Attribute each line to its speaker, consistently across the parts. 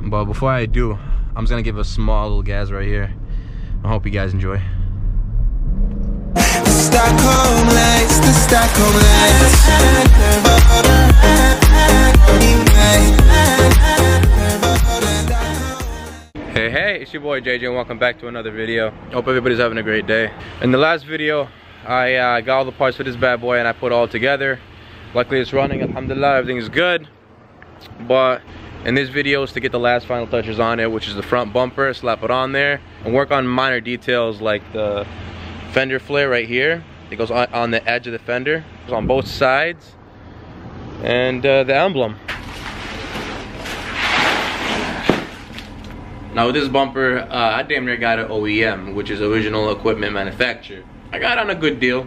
Speaker 1: But before I do, I'm just gonna give a small little gas right here. I hope you guys enjoy.
Speaker 2: Stockholm lights, the Stockholm lights.
Speaker 1: Hey, it's your boy JJ and welcome back to another video. Hope everybody's having a great day. In the last video, I got all the parts for this bad boy and I put it all together. Luckily it's running, alhamdulillah, everything is good. But in this video is to get the last final touches on it, which is the front bumper, slap it on there, and work on minor details like the fender flare right here. It goes on the edge of the fender, it goes on both sides, and the emblem. Now with this bumper, I damn near got an OEM, which is original equipment manufacturer. I got it on a good deal.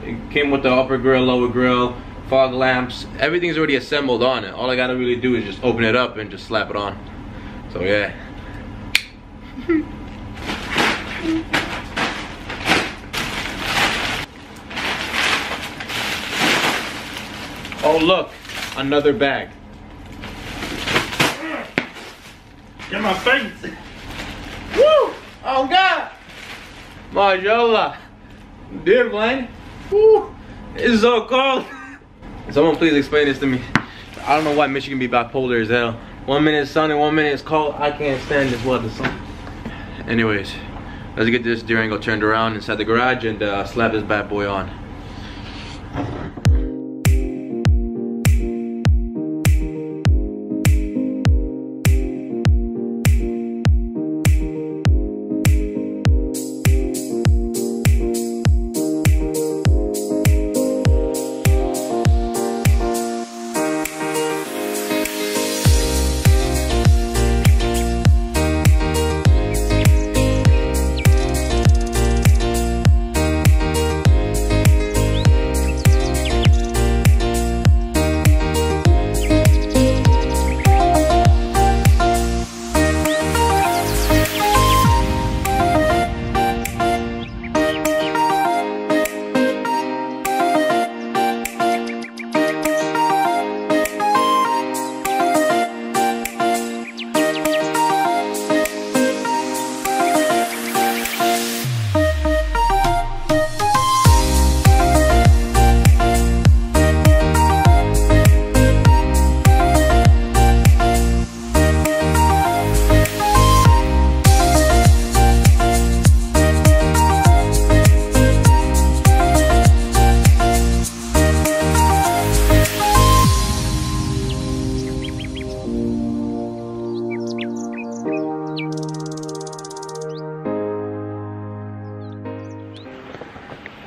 Speaker 1: It came with the upper grill, lower grill, fog lamps, everything's already assembled on it. All I gotta really do is just open it up and just slap it on. So yeah. Oh look, another bag.
Speaker 3: Get my face!
Speaker 1: Woo! Oh God! MashaAllah. Dear man. Woo! It's so cold. Someone please explain this to me. I don't know why Michigan be bipolar as hell. 1 minute it's sunny, 1 minute it's cold. I can't stand this weather. Anyways, let's get this Durango turned around inside the garage and slap this bad boy on.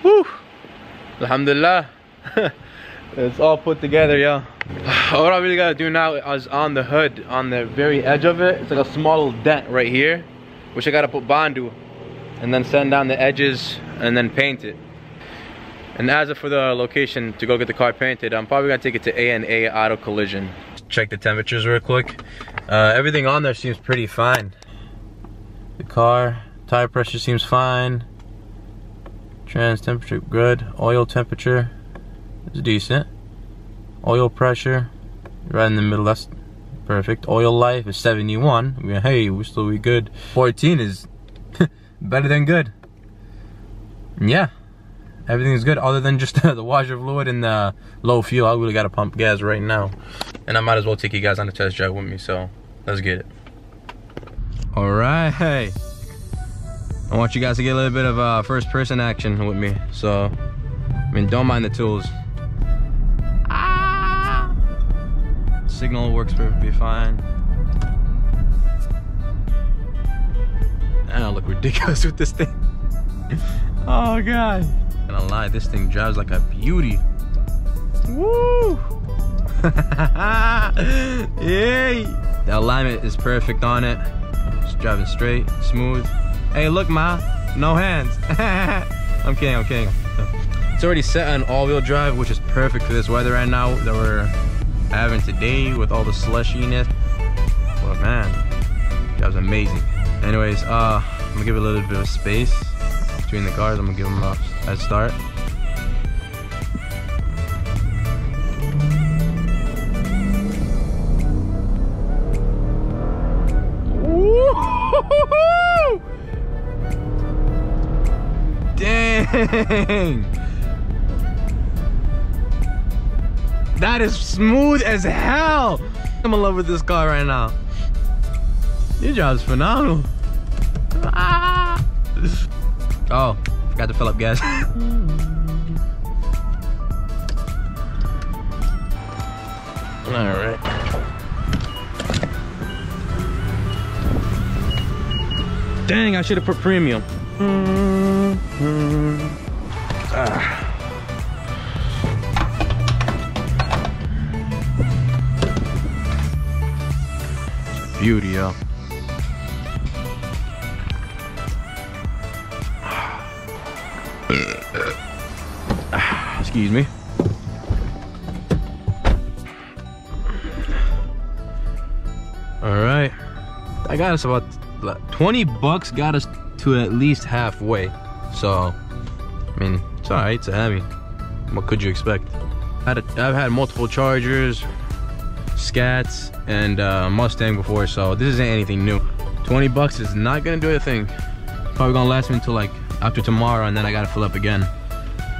Speaker 1: Woo! Alhamdulillah. It's all put together, yo. What I really gotta do now is on the hood, on the very edge of it, it's like a small little dent right here, which I gotta put Bondu and then sand down the edges and then paint it. And as for the location to go get the car painted, I'm probably gonna take it to A&A Auto Collision. Check the temperatures real quick. Everything on there seems pretty fine. The car, tire pressure seems fine. Trans temperature good. Oil temperature is decent. Oil pressure right in the middle, that's perfect. Oil life is 71. I mean, hey, we still be good. 14 is better than good. Yeah, everything is good other than just the washer fluid and the low fuel. I really gotta pump gas right now, and I might as well take you guys on a test drive with me, so let's get it. All right, I want you guys to get a little bit of first person action with me. So, I mean, don't mind the tools. Signal works perfectly fine. And I look ridiculous with this thing. Oh God. I'm gonna lie, this thing drives like a beauty. Woo! Yay! The alignment is perfect on it. Just driving straight, smooth. Hey, look, ma, no hands. I'm kidding, I'm kidding. It's already set on all-wheel drive, which is perfect for this weather right now that we're having today with all the slushiness. But man, that was amazing. Anyways, I'm gonna give it a little bit of space between the cars. I'm gonna give them a head start. Woo-hoo-hoo! Dang. That is smooth as hell. I'm in love with this car right now. Your job's phenomenal. Ah. Oh, forgot to fill up gas. Alright. Dang, I should have put premium. Beauty, yo. Excuse me. All right, I got us about 20 bucks, got us to at least halfway. So, I mean, it's all right, it's a Hemi. What could you expect? I've had multiple Chargers, Scats, and Mustang before, so this isn't anything new. 20 bucks is not gonna do a thing. Probably gonna last me until like after tomorrow, and then I gotta fill up again.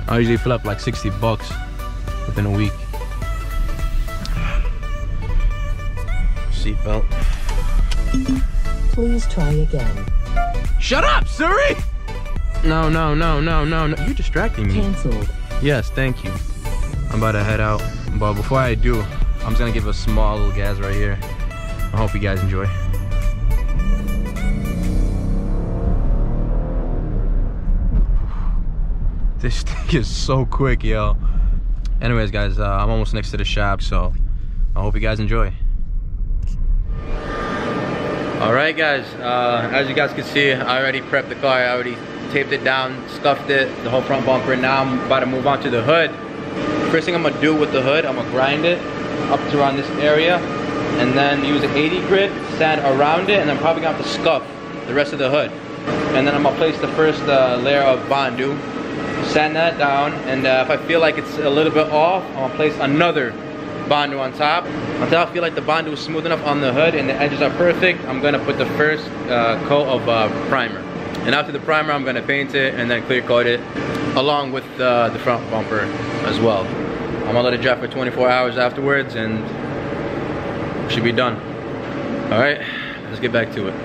Speaker 1: I usually fill up like 60 bucks within a week. Seatbelt.
Speaker 4: Please try again.
Speaker 1: Shut up, Siri! No, no, no, no, no, no. You're distracting me.
Speaker 4: Cancelled.
Speaker 1: Yes, thank you. I'm about to head out, but before I do, I'm just gonna give a small little gas right here. I hope you guys enjoy. This thing is so quick, yo. Anyways, guys, I'm almost next to the shop, so I hope you guys enjoy. All right, guys, as you guys can see, I already prepped the car. I already taped it down, scuffed it, the whole front bumper. Now I'm about to move on to the hood. First thing I'm gonna do with the hood, I'm gonna grind it up to around this area, and then use an 80 grit, sand around it, and I'm probably gonna have to scuff the rest of the hood. And then I'm gonna place the first layer of Bondu, sand that down, and if I feel like it's a little bit off, I'm gonna place another Bondu on top. Until I feel like the Bondu is smooth enough on the hood and the edges are perfect, I'm gonna put the first coat of primer. And after the primer, I'm gonna paint it and then clear coat it along with the front bumper as well. I'm gonna let it dry for 24 hours afterwards and it should be done. All right, let's get back to it.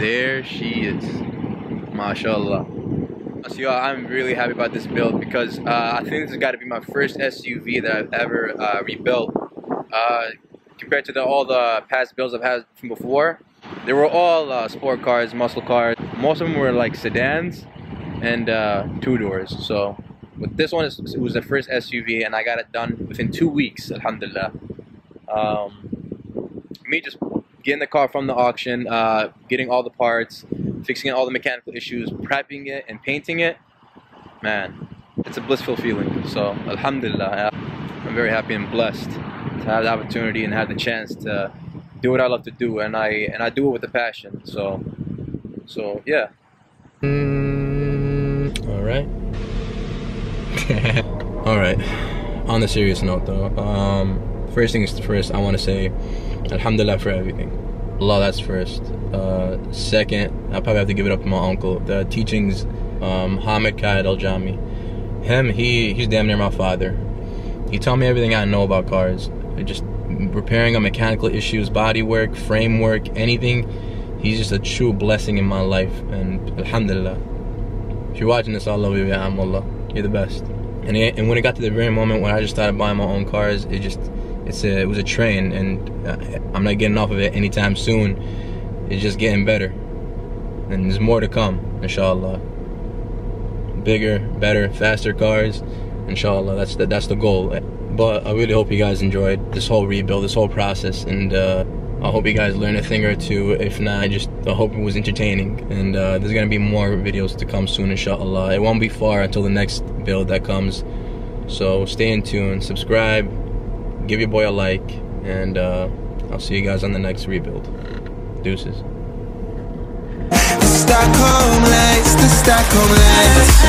Speaker 1: There she is. MashaAllah. So y'all, I'm really happy about this build because I think this has got to be my first SUV that I've ever rebuilt. Compared to all the past builds I've had from before, they were all sport cars, muscle cars. Most of them were like sedans and 2-doors. So with this one, it was the first SUV, and I got it done within 2 weeks, alhamdulillah. Me just getting the car from the auction, getting all the parts, fixing all the mechanical issues, prepping it and painting it, man, it's a blissful feeling. So alhamdulillah, I'm very happy and blessed to have the opportunity and have the chance to do what I love to do, and I do it with a passion. So yeah.
Speaker 4: All right. All right. On the serious note, though, first things first, I want to say alhamdulillah for everything. Allah, that's first. Second, I probably have to give it up to my uncle. The teachings, Hamid Khaled Al-Jami. He's damn near my father. He taught me everything I know about cars. Just repairing on mechanical issues, bodywork, framework, anything. He's just a true blessing in my life, and alhamdulillah. If you're watching this, I love you, ya Allah. You're the best. And when it got to the very moment when I just started buying my own cars, it was a train, and I'm not getting off of it anytime soon. It's just getting better, and there's more to come, inshallah. Bigger, better, faster cars, inshallah. That's the goal. But I really hope you guys enjoyed this whole rebuild, this whole process, and I hope you guys learned a thing or two. If not, I hope it was entertaining. And there's gonna be more videos to come soon, inshallah. It won't be far until the next build that comes. So stay in tune, subscribe, give your boy a like, and I'll see you guys on the next rebuild. Deuces.
Speaker 2: Stockholm lights, the Stockholm lights.